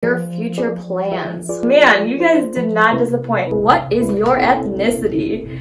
Your future plans. Man, you guys did not disappoint. What is your ethnicity?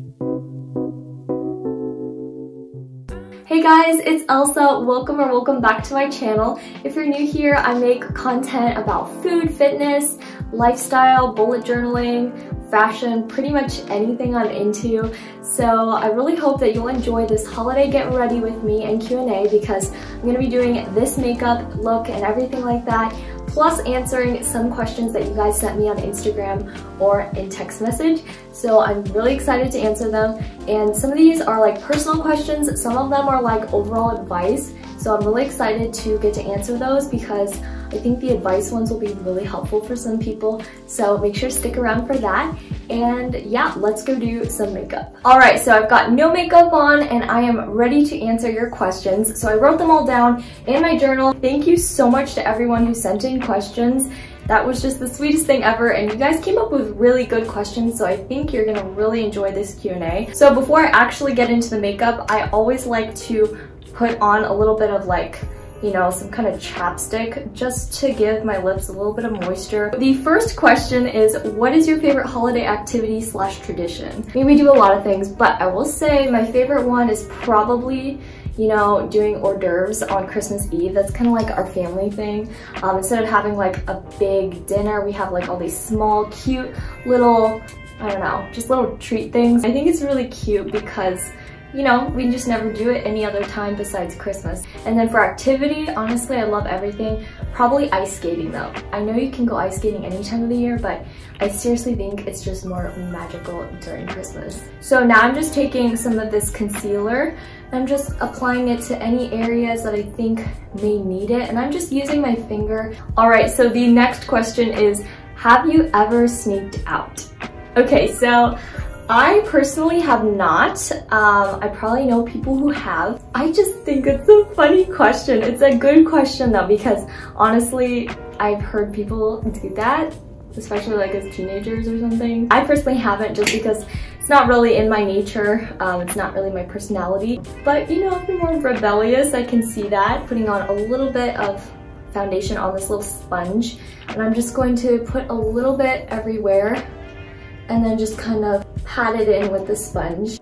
Hey guys, it's Elsa. Welcome back to my channel. If you're new here, I make content about food, fitness, lifestyle, bullet journaling, fashion, pretty much anything I'm into. So I really hope that you'll enjoy this holiday get ready with me and Q&A because I'm going to be doing this makeup look and everything like that, plus answering some questions that you guys sent me on Instagram or in text message. So I'm really excited to answer them, and some of these are like personal questions, some of them are like overall advice. So I'm really excited to get to answer those because I think the advice ones will be really helpful for some people. So make sure to stick around for that. And yeah, let's go do some makeup. Alright, so I've got no makeup on and I am ready to answer your questions. So I wrote them all down in my journal. Thank you so much to everyone who sent in questions. That was just the sweetest thing ever, and you guys came up with really good questions, so I think you're gonna really enjoy this Q&A. So before I actually get into the makeup, I always like to put on a little bit of like, you know, some kind of chapstick just to give my lips a little bit of moisture. The first question is, what is your favorite holiday activity slash tradition? I mean, we do a lot of things, but I will say my favorite one is probably, you know, doing hors d'oeuvres on Christmas Eve. That's kind of like our family thing. Instead of having like a big dinner, we have like all these small, cute little, I don't know, just little treat things. I think it's really cute because, you know, we just never do it any other time besides Christmas. And then for activity, honestly, I love everything. Probably ice skating though. I know you can go ice skating any time of the year, but I seriously think it's just more magical during Christmas. So now I'm just taking some of this concealer and I'm just applying it to any areas that I think may need it. And I'm just using my finger. All right, so the next question is, have you ever sneaked out? Okay, so I personally have not. I probably know people who have. I just think it's a funny question. It's a good question though, because honestly, I've heard people do that, especially like as teenagers or something. I personally haven't, just because it's not really in my nature. It's not really my personality. But you know, if you're more rebellious, I can see that. Putting on a little bit of foundation on this little sponge, and I'm just going to put a little bit everywhere and then just kind of pat it in with the sponge.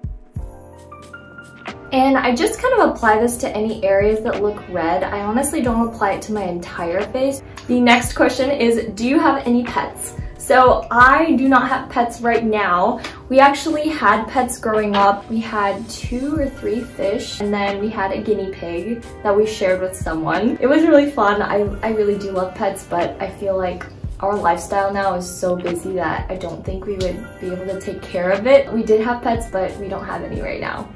And I just kind of apply this to any areas that look red. I honestly don't apply it to my entire face. The next question is, do you have any pets? So I do not have pets right now. We actually had pets growing up. We had 2 or 3 fish, and then we had a guinea pig that we shared with someone. It was really fun. I really do love pets, but I feel like our lifestyle now is so busy that I don't think we would be able to take care of it. We did have pets, but we don't have any right now.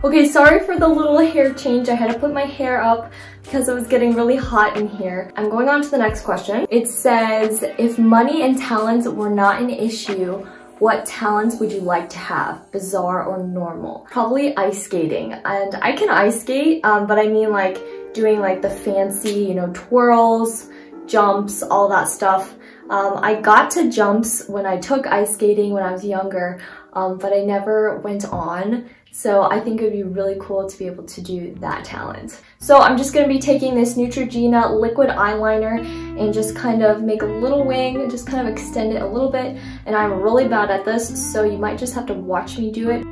Okay, sorry for the little hair change. I had to put my hair up because it was getting really hot in here. I'm going on to the next question. It says, if money and talents were not an issue, what talents would you like to have, bizarre or normal? Probably ice skating. And I can ice skate, but I mean like doing like the fancy, you know, twirls, jumps, all that stuff. I got to jumps when I took ice skating when I was younger, but I never went on. So I think it would be really cool to be able to do that talent. So I'm just going to be taking this Neutrogena liquid eyeliner and just kind of make a little wing, just kind of extend it a little bit. And I'm really bad at this, so you might just have to watch me do it.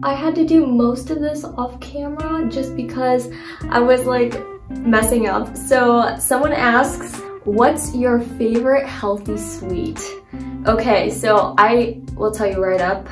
I had to do most of this off camera just because I was like messing up. So someone asks, what's your favorite healthy sweet? Okay, so I will tell you right up,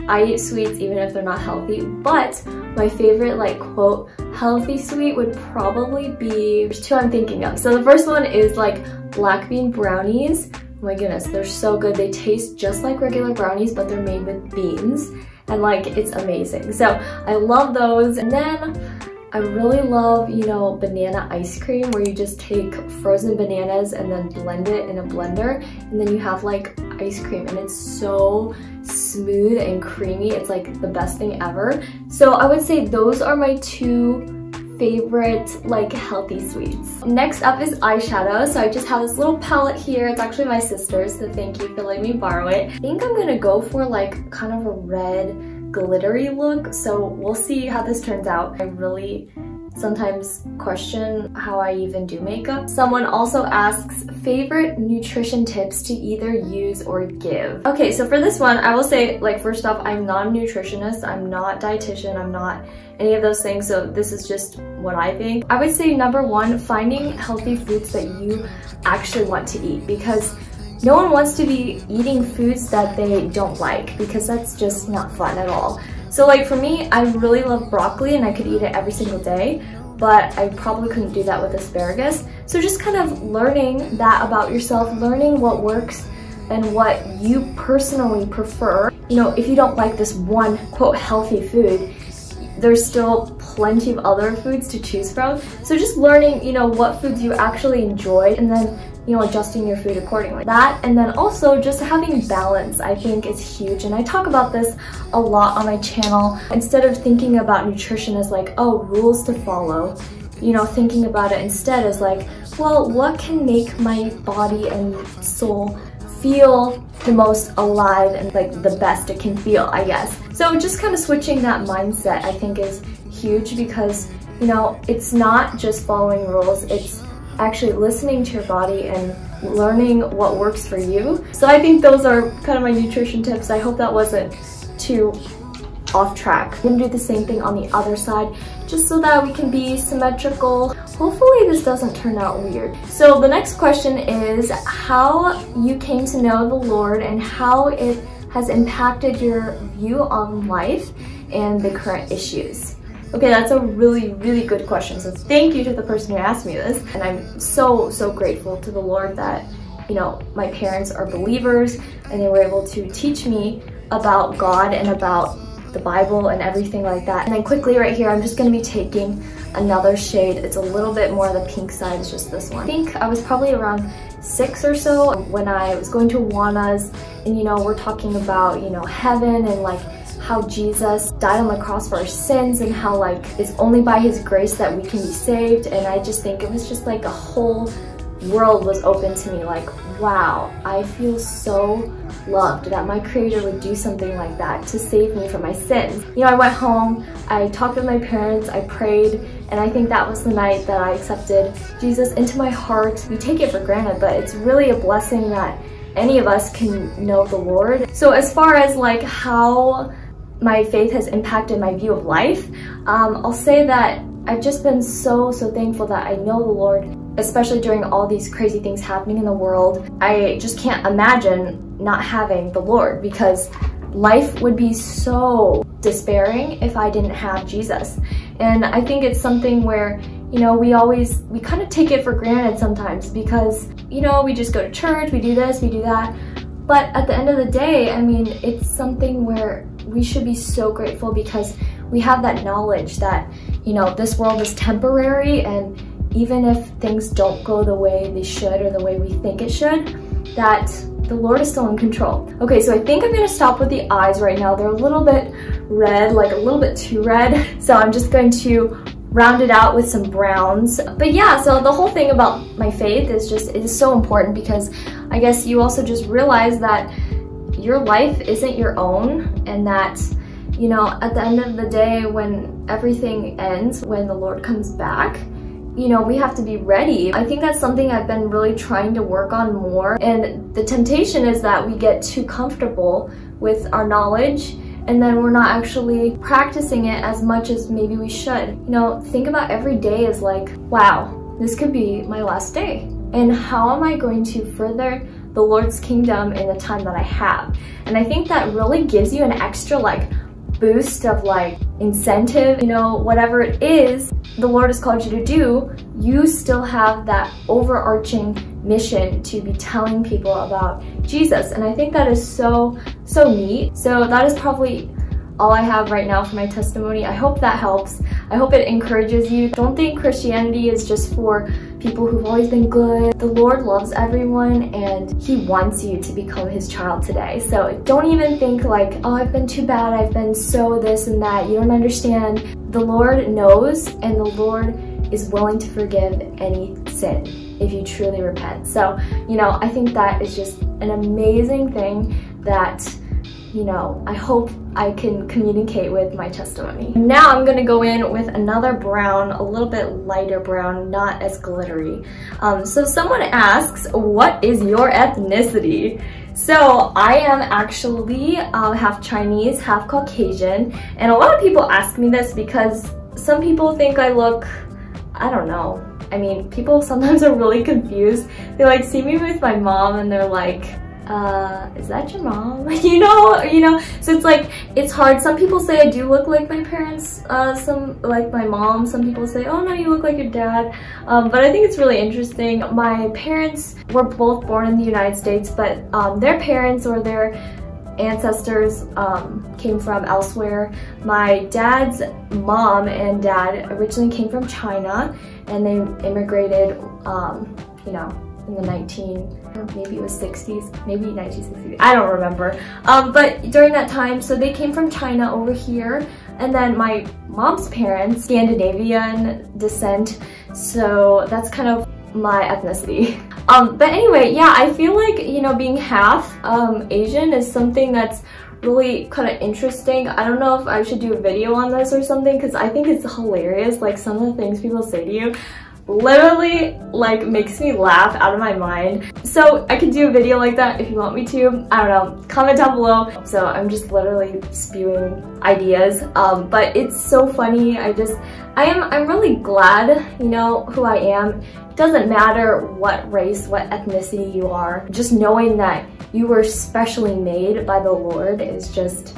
I eat sweets even if they're not healthy, but my favorite like quote healthy sweet would probably be, there's 2 I'm thinking of. So the first one is like black bean brownies. Oh my goodness, they're so good. They taste just like regular brownies, but they're made with beans, and like it's amazing. So I love those. And then I really love, you know, banana ice cream, where you just take frozen bananas and then blend it in a blender, and then you have like ice cream, and it's so smooth and creamy. It's like the best thing ever. So I would say those are my 2 favorite like healthy sweets. Next up is eyeshadow. So I just have this little palette here. It's actually my sister's, so thank you for letting me borrow it. I think I'm gonna go for like kind of a red glittery look, so we'll see how this turns out. I really sometimes question how I even do makeup. Someone also asks favorite nutrition tips to either use or give. Okay, so for this one, I will say, like, first off, I'm not a nutritionist, I'm not a dietitian, I'm not any of those things, so this is just what I think. I would say number one, finding healthy foods that you actually want to eat, because no one wants to be eating foods that they don't like, because that's just not fun at all. So like for me, I really love broccoli and I could eat it every single day, but I probably couldn't do that with asparagus. So just kind of learning that about yourself, learning what works and what you personally prefer. You know, if you don't like this one quote healthy food, there's still plenty of other foods to choose from. So just learning, you know, what foods you actually enjoy, and then, you know, adjusting your food accordingly. That, and then also just having balance, I think is huge. And I talk about this a lot on my channel. Instead of thinking about nutrition as like, oh, rules to follow, you know, thinking about it instead as like, well, what can make my body and soul feel the most alive and like the best it can feel, I guess. So just kind of switching that mindset, I think, is huge, because, you know, it's not just following rules, it's actually listening to your body and learning what works for you. So I think those are kind of my nutrition tips. I hope that wasn't too off track. I'm gonna do the same thing on the other side, just so that we can be symmetrical. Hopefully this doesn't turn out weird. So the next question is how you came to know the Lord and how it has impacted your view on life and the current issues. Okay, that's a really, really good question. So thank you to the person who asked me this. And I'm so, so grateful to the Lord that, you know, my parents are believers and they were able to teach me about God and about the Bible and everything like that. And then quickly right here, I'm just gonna be taking another shade. It's a little bit more on the pink side, it's just this one. I think I was probably around 6 or so when I was going to Awanas, and you know, we're talking about, you know, heaven and like how Jesus died on the cross for our sins and how like it's only by his grace that we can be saved. And I just think it was just like a whole world was open to me, like, wow, I feel so loved that my creator would do something like that to save me from my sins. You know, I went home, I talked with my parents, I prayed, and I think that was the night that I accepted Jesus into my heart. We take it for granted, but it's really a blessing that any of us can know the Lord. So as far as like how my faith has impacted my view of life, I'll say that I've just been so thankful that I know the Lord, especially during all these crazy things happening in the world. I just can't imagine not having the Lord, because life would be so despairing if I didn't have Jesus. And I think it's something where, you know, we kind of take it for granted sometimes, because, you know, we just go to church, we do this, we do that. But at the end of the day, I mean, it's something where we should be so grateful, because we have that knowledge that, you know, this world is temporary, and even if things don't go the way they should or the way we think it should, that the Lord is still in control. Okay, so I think I'm gonna stop with the eyes right now. They're a little bit red, like a little bit too red. So I'm just going to round it out with some browns. But yeah, so the whole thing about my faith is just, it is so important, because I guess you also just realize that your life isn't your own, and that, you know, at the end of the day, when everything ends, when the Lord comes back, you know, we have to be ready. I think that's something I've been really trying to work on more. And the temptation is that we get too comfortable with our knowledge, and then we're not actually practicing it as much as maybe we should. You know, think about every day as like, wow, this could be my last day. And how am I going to further the Lord's kingdom in the time that I have? And I think that really gives you an extra like boost of like incentive, you know, whatever it is the Lord has called you to do, you still have that overarching mission to be telling people about Jesus. And I think that is so neat. So that is probably all I have right now for my testimony. I hope that helps. I hope it encourages you. Don't think Christianity is just for people who've always been good. The Lord loves everyone, and he wants you to become his child today. So don't even think like, oh, I've been too bad, I've been so this and that. You don't understand. The Lord knows, and the Lord is willing to forgive any sin if you truly repent. So, you know, I think that is just an amazing thing that you know, I hope I can communicate with my testimony. Now I'm gonna go in with another brown, a little bit lighter brown, not as glittery. So someone asks, what is your ethnicity? So I am actually half Chinese, half Caucasian, and a lot of people ask me this because some people think I look, I don't know. I mean, people sometimes are really confused. They like see me with my mom and they're like, is that your mom? you know, so it's like, it's hard. Some people say I do look like my parents, some like my mom. Some people say, oh no, you look like your dad. But I think it's really interesting. My parents were both born in the United States, but their parents or their ancestors came from elsewhere. My dad's mom and dad originally came from China, and they immigrated, you know, in the maybe it was 60s, maybe 1960s, I don't remember. But during that time, so they came from China over here, and then my mom's parents, Scandinavian descent, so that's kind of my ethnicity. But anyway, yeah, I feel like, you know, being half Asian is something that's really kind of interesting. I don't know if I should do a video on this or something, because I think it's hilarious. Like, some of the things people say to you literally like makes me laugh out of my mind. So I could do a video like that if you want me to. I don't know, comment down below. So I'm just literally spewing ideas, but it's so funny. I'm really glad, you know, who I am. It doesn't matter what race, what ethnicity you are. Just knowing that you were specially made by the Lord is just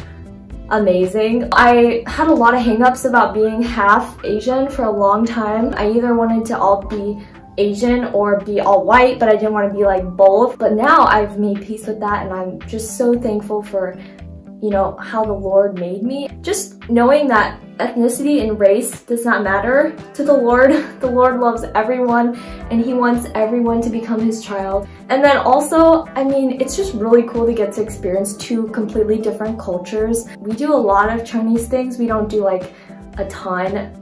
amazing. I had a lot of hang-ups about being half Asian for a long time. I either wanted to all be Asian or be all white, but I didn't want to be like both. But now I've made peace with that, and I'm just so thankful for, you know, how the Lord made me. Just knowing that ethnicity and race does not matter to the Lord. The Lord loves everyone, and He wants everyone to become His child. And then also, I mean, it's just really cool to get to experience two completely different cultures. We do a lot of Chinese things. We don't do like a ton,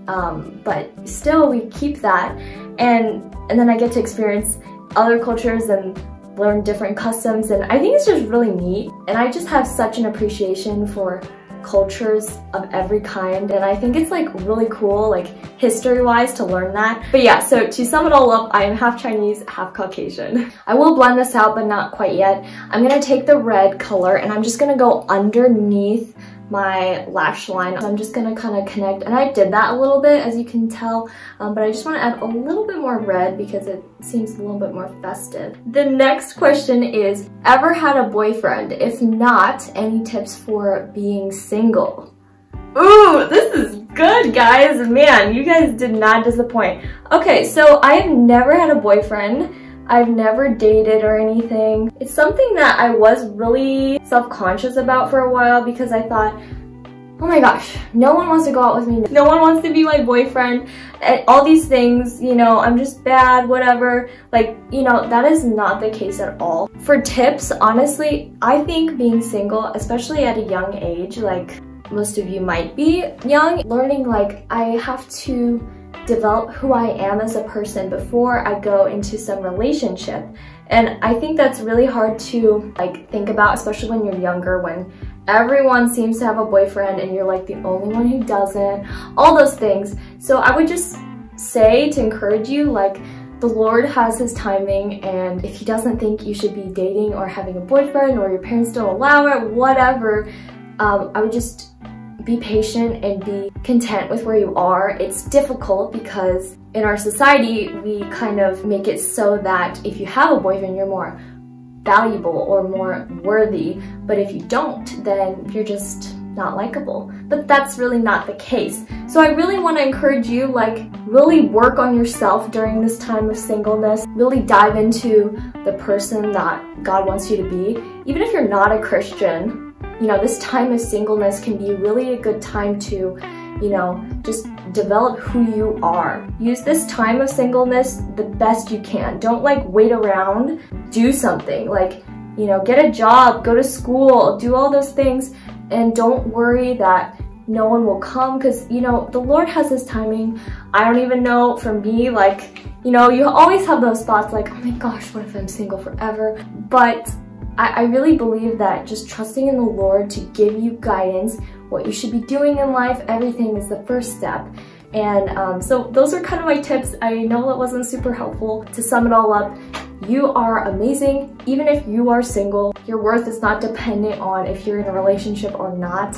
but still we keep that. And then I get to experience other cultures and learn different customs, and I think it's just really neat. And I just have such an appreciation for cultures of every kind, and I think it's like really cool, like history-wise, to learn that. But yeah, so to sum it all up, I am half Chinese, half Caucasian. I will blend this out, but not quite yet. I'm gonna take the red color and I'm just gonna go underneath my lash line. I'm just gonna kind of connect, and I did that a little bit, as you can tell, but I just want to add a little bit more red because it seems a little bit more festive. The next question is, ever had a boyfriend? If not, any tips for being single? Ooh, this is good, guys. Man, you guys did not disappoint. Okay, so I have never had a boyfriend. I've never dated or anything. It's something that I was really self-conscious about for a while, because I thought, oh my gosh, no one wants to go out with me. No one wants to be my boyfriend. And all these things, you know, I'm just bad, whatever. Like, you know, that is not the case at all. For tips, honestly, I think being single, especially at a young age, like most of you might be young, learning like I have to develop who I am as a person before I go into some relationship. And I think that's really hard to like think about, especially when you're younger, when everyone seems to have a boyfriend and you're like the only one who doesn't, all those things. So I would just say, to encourage you, like, the Lord has His timing, and if He doesn't think you should be dating or having a boyfriend, or your parents don't allow it, whatever, I would just be patient and be content with where you are. It's difficult because in our society, we kind of make it so that if you have a boyfriend, you're more valuable or more worthy, but if you don't, then you're just not likable. But that's really not the case. So I really want to encourage you, like, really work on yourself during this time of singleness. Really dive into the person that God wants you to be. Even if you're not a Christian, you know, this time of singleness can be really a good time to, you know, just develop who you are. Use this time of singleness the best you can. Don't like wait around. Do something, like, you know, get a job, go to school, do all those things, and don't worry that no one will come, because, you know, the Lord has His timing. I don't even know, for me, like, you know, you always have those thoughts like, oh my gosh, what if I'm single forever? But I really believe that just trusting in the Lord to give you guidance, what you should be doing in life, everything is the first step. And so those are kind of my tips. I know that wasn't super helpful. To sum it all up, you are amazing. Even if you are single, your worth is not dependent on if you're in a relationship or not.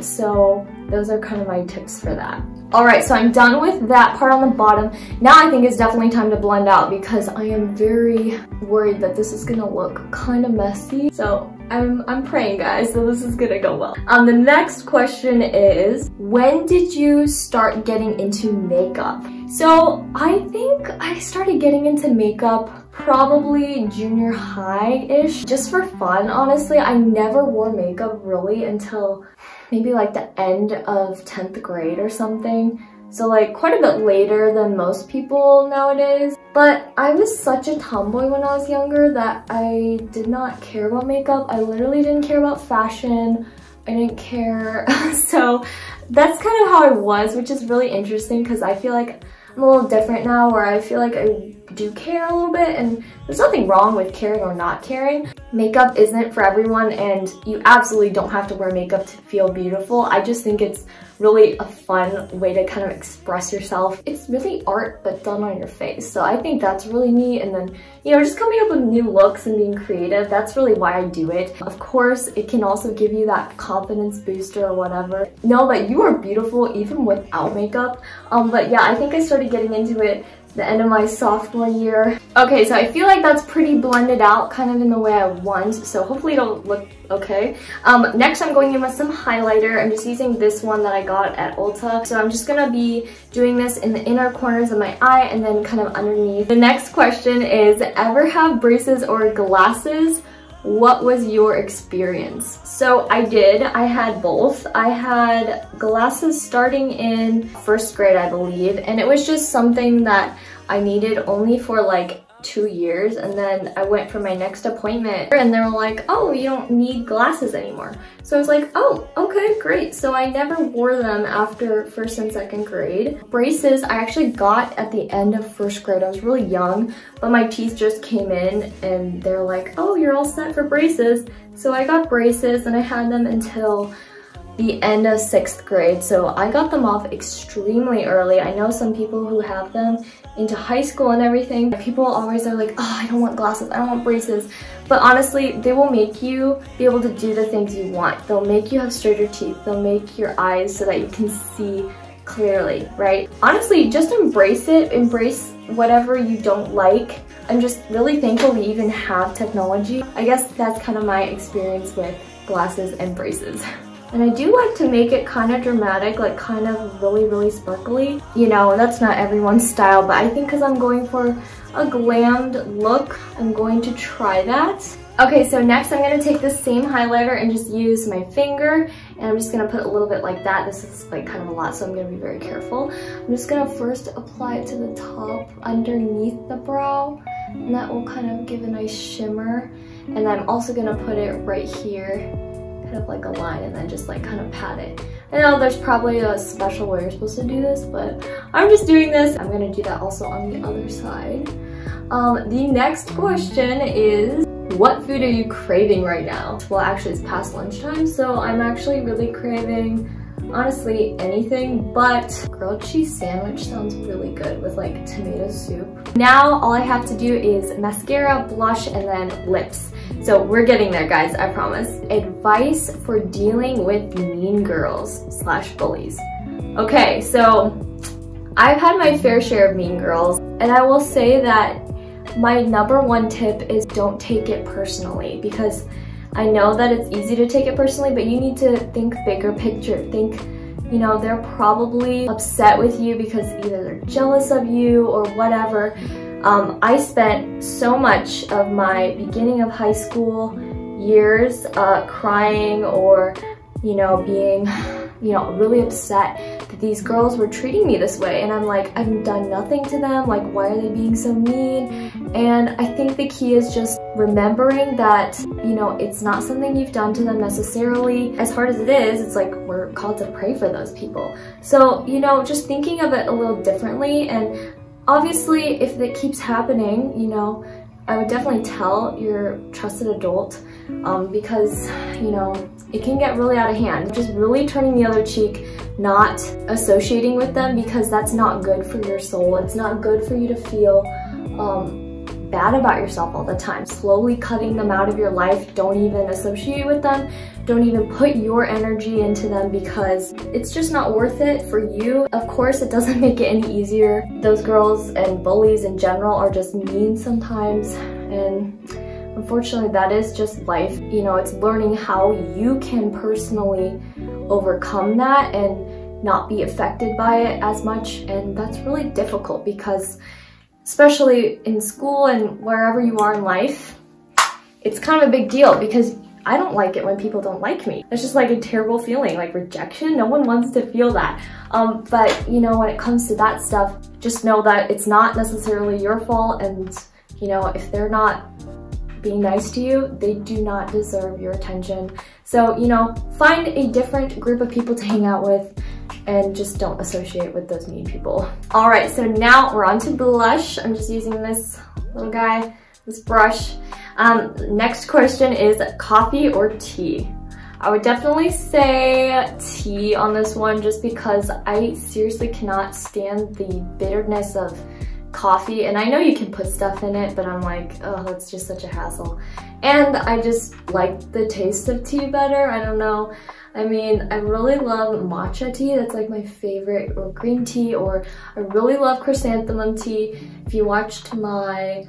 So those are kind of my tips for that. Alright, so I'm done with that part on the bottom. Now I think it's definitely time to blend out because I am very worried that this is gonna look kind of messy. So I'm praying, guys, so this is gonna go well. The next question is, when did you start getting into makeup? So I think I started getting into makeup probably junior high-ish, just for fun, honestly. I never wore makeup really until maybe like the end of 10th grade or something. So like quite a bit later than most people nowadays. But I was such a tomboy when I was younger that I did not care about makeup. I literally didn't care about fashion. I didn't care. So that's kind of how I was, which is really interesting because I feel like I'm a little different now where I feel like I do care a little bit, and there's nothing wrong with caring or not caring. Makeup isn't for everyone, and you absolutely don't have to wear makeup to feel beautiful. I just think it's really a fun way to kind of express yourself. It's really art, but done on your face. So I think that's really neat. And then, you know, just coming up with new looks and being creative, that's really why I do it. Of course, it can also give you that confidence booster or whatever. Know that you are beautiful even without makeup. But yeah, I think I started getting into it the end of my sophomore year. Okay, so I feel like that's pretty blended out kind of in the way I want, so hopefully it'll look okay. Next I'm going in with some highlighter. I'm just using this one that I got at Ulta. So I'm just gonna be doing this in the inner corners of my eye and then kind of underneath. The next question is, ever have braces or glasses? What was your experience? So I did. I had both. I had glasses starting in first grade, I believe, and it was just something that I needed only for like 2 years, and then I went for my next appointment and they were like, oh, you don't need glasses anymore. So I was like, oh, okay, great. So I never wore them after first and second grade. Braces I actually got at the end of first grade. I was really young, but my teeth just came in and they're like, oh, you're all set for braces. So I got braces and I had them until the end of 6th grade. So I got them off extremely early. I know some people who have them into high school and everything. People always are like, oh, I don't want glasses, I don't want braces. But honestly, they will make you be able to do the things you want. They'll make you have straighter teeth. They'll make your eyes so that you can see clearly, right? Honestly, just embrace it. Embrace whatever you don't like. I'm just really thankful we even have technology. I guess that's kind of my experience with glasses and braces. And I do like to make it kind of dramatic, like kind of really, really sparkly. You know, that's not everyone's style, but I think because I'm going for a glammed look, I'm going to try that. Okay, so next I'm going to take the same highlighter and just use my finger, and I'm just going to put a little bit like that. This is like kind of a lot, so I'm going to be very careful. I'm just going to first apply it to the top underneath the brow, and that will kind of give a nice shimmer. And I'm also going to put it right here, of like a line, and then just like kind of pat it. I know there's probably a special way you're supposed to do this, but I'm just doing this. I'm gonna do that also on the other side. The next question is, what food are you craving right now? Well, actually it's past lunchtime, so I'm actually really craving honestly anything, but grilled cheese sandwich sounds really good with like tomato soup. Now all I have to do is mascara, blush, and then lips. So we're getting there, guys, I promise. Advice for dealing with mean girls / bullies. Okay, so I've had my fair share of mean girls, and I will say that my #1 tip is don't take it personally, because I know that it's easy to take it personally, but you need to think bigger picture. Think, you know, they're probably upset with you because either they're jealous of you or whatever. I spent so much of my beginning of high school years crying or, you know, being, you know, really upset that these girls were treating me this way. And I'm like, I've done nothing to them. Like, why are they being so mean? And I think the key is just remembering that, you know, it's not something you've done to them necessarily. As hard as it is, it's like we're called to pray for those people. So, you know, just thinking of it a little differently. And obviously, if it keeps happening, you know, I would definitely tell your trusted adult because, you know, it can get really out of hand. Just really turning the other cheek, not associating with them, because that's not good for your soul. It's not good for you to feel bad about yourself all the time. Slowly cutting them out of your life. Don't even associate with them. Don't even put your energy into them, because it's just not worth it for you. Of course, it doesn't make it any easier. Those girls and bullies in general are just mean sometimes, and unfortunately that is just life. You know, it's learning how you can personally overcome that and not be affected by it as much, and that's really difficult because especially in school and wherever you are in life, it's kind of a big deal because I don't like it when people don't like me. It's just like a terrible feeling, like rejection. No one wants to feel that. But you know, when it comes to that stuff, just know that it's not necessarily your fault, and you know, if they're not being nice to you, they do not deserve your attention. So, you know, find a different group of people to hang out with and just don't associate with those mean people. All right, so now we're on to blush. I'm just using this little guy, this brush. Next question is coffee or tea? I would definitely say tea on this one, just because I seriously cannot stand the bitterness of coffee. And I know you can put stuff in it, but I'm like, oh, that's just such a hassle. And I just like the taste of tea better. I don't know. I mean, I really love matcha tea. That's like my favorite, or green tea, or I really love chrysanthemum tea. If you watched my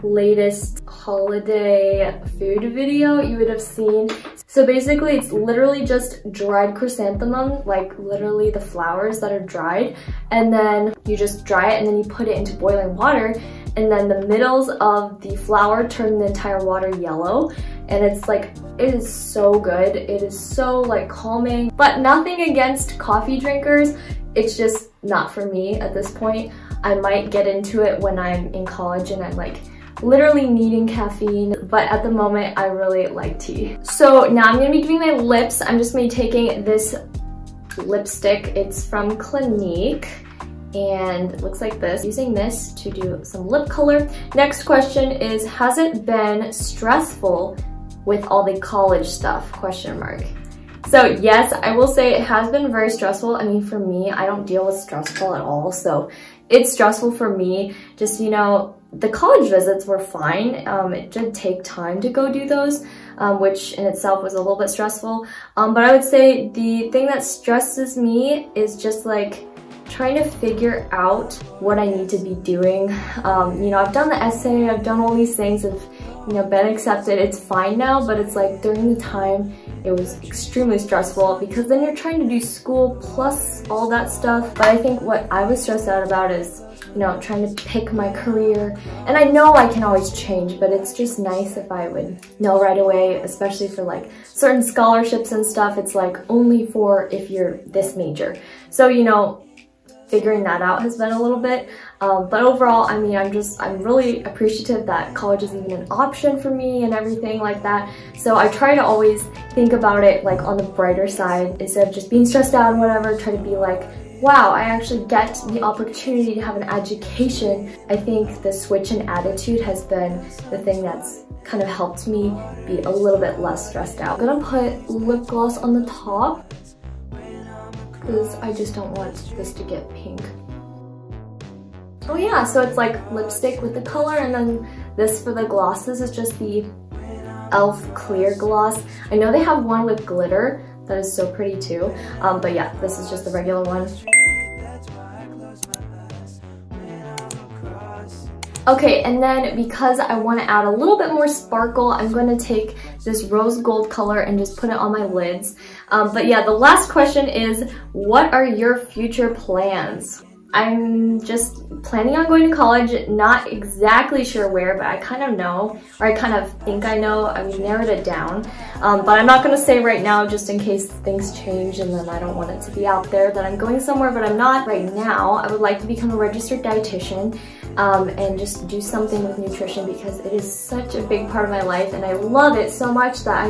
latest holiday food video, you would have seen. So basically it's literally just dried chrysanthemum, like literally the flowers that are dried, and then you just dry it and then you put it into boiling water, and then the middles of the flower turn the entire water yellow, and it's like, it is so good. It is so like calming, but nothing against coffee drinkers. It's just not for me at this point. I might get into it when I'm in college and I'm like literally needing caffeine, but at the moment I really like tea. So now I'm gonna be doing my lips. I'm just gonna be taking this lipstick. It's from Clinique and it looks like this. Using this to do some lip color. Next question is, has it been stressful with all the college stuff? Question mark. So yes, I will say it has been very stressful. I mean, for me, I don't deal with stressful at all, so it's stressful for me. Just, you know, the college visits were fine. It did take time to go do those, which in itself was a little bit stressful. But I would say the thing that stresses me is just like trying to figure out what I need to be doing. You know, I've done the essay, I've done all these things, I've, you know, been accepted. It's fine now, but it's like during the time it was extremely stressful because then you're trying to do school plus all that stuff. But I think what I was stressed out about is, you know, trying to pick my career. And I know I can always change, but it's just nice if I would know right away, especially for like certain scholarships and stuff. It's like only for if you're this major. So, you know, figuring that out has been a little bit, but overall, I mean, I'm really appreciative that college is even an option for me and everything like that. So I try to always think about it like on the brighter side instead of just being stressed out and whatever. Try to be like, wow, I actually get the opportunity to have an education. I think the switch in attitude has been the thing that's kind of helped me be a little bit less stressed out. I'm gonna put lip gloss on the top because I just don't want this to get pink. Oh yeah, so it's like lipstick with the color, and then this for the glosses is just the e.l.f. clear gloss. I know they have one with glitter that is so pretty too, but yeah, this is just the regular one. Okay, and then because I want to add a little bit more sparkle, I'm going to take this rose gold color and just put it on my lids. But yeah, the last question is, what are your future plans? I'm just planning on going to college, not exactly sure where, but I kind of know, or I kind of think I know. We've narrowed it down, but I'm not going to say right now just in case things change and then I don't want it to be out there that I'm going somewhere, but I'm not right now. I would like to become a registered dietitian and just do something with nutrition because it is such a big part of my life and I love it so much that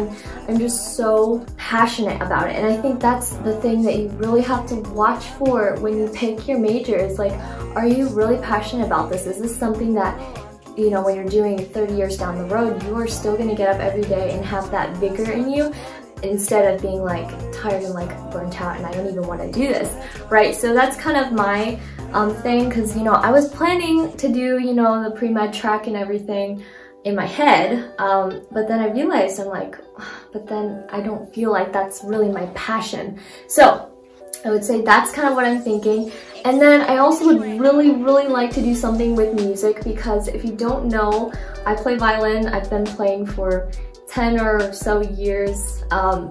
I'm just so passionate about it. And I think that's the thing that you really have to watch for when you pick your major is like, are you really passionate about this? Is this something that you know, when you're doing it 30 years down the road, you are still gonna get up every day and have that vigor in you, instead of being like tired and like burnt out and I don't even want to do this, right? So that's kind of my thing, because you know, I was planning to do, you know, the pre-med track and everything in my head, but then I realized, I'm like, but then I don't feel like that's really my passion. So I would say that's kind of what I'm thinking. And then I also would really like to do something with music, because if you don't know, I play violin. I've been playing for 10 or so years,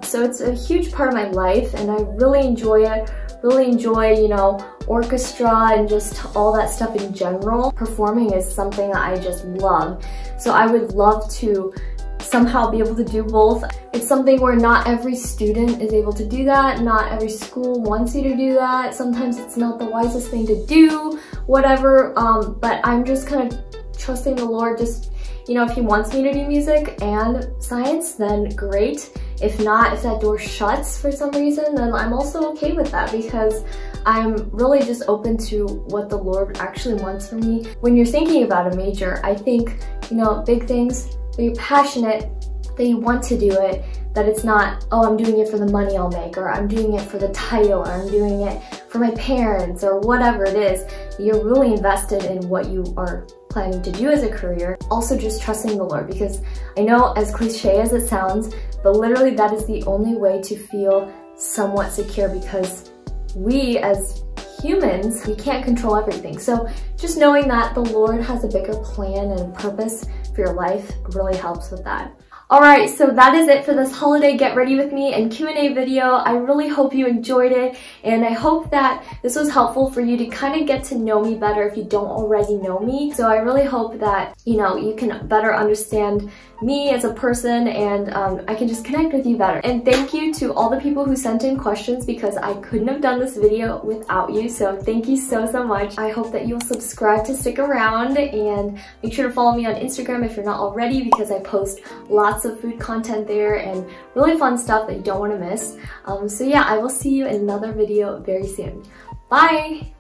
so it's a huge part of my life and I really enjoy it. Really enjoy, you know, orchestra and just all that stuff in general. Performing is something that I just love. So I would love to somehow be able to do both. It's something where not every student is able to do that. Not every school wants you to do that. Sometimes it's not the wisest thing to do, whatever. But I'm just kind of trusting the Lord. Just, you know, if He wants me to do music and science, then great. If not, if that door shuts for some reason, then I'm also okay with that, because I'm really just open to what the Lord actually wants from me. When you're thinking about a major, I think, you know, big things, that you're passionate, that you want to do it, that it's not, oh, I'm doing it for the money I'll make, or I'm doing it for the title, or I'm doing it for my parents, or whatever it is. You're really invested in what you are planning to do as a career. Also just trusting the Lord, because I know, as cliche as it sounds, but literally that is the only way to feel somewhat secure, because we as humans, we can't control everything. So just knowing that the Lord has a bigger plan and purpose for your life really helps with that. Alright, so that is it for this holiday Get Ready With Me and Q&A video. I really hope you enjoyed it, and I hope that this was helpful for you to kind of get to know me better if you don't already know me. So I really hope that, you know, you can better understand me as a person, and I can just connect with you better. And thank you to all the people who sent in questions, because I couldn't have done this video without you. So thank you so much. I hope that you'll subscribe to stick around, and make sure to follow me on Instagram if you're not already, because I post lots of food content there and really fun stuff that you don't want to miss. So yeah, I will see you in another video very soon. Bye!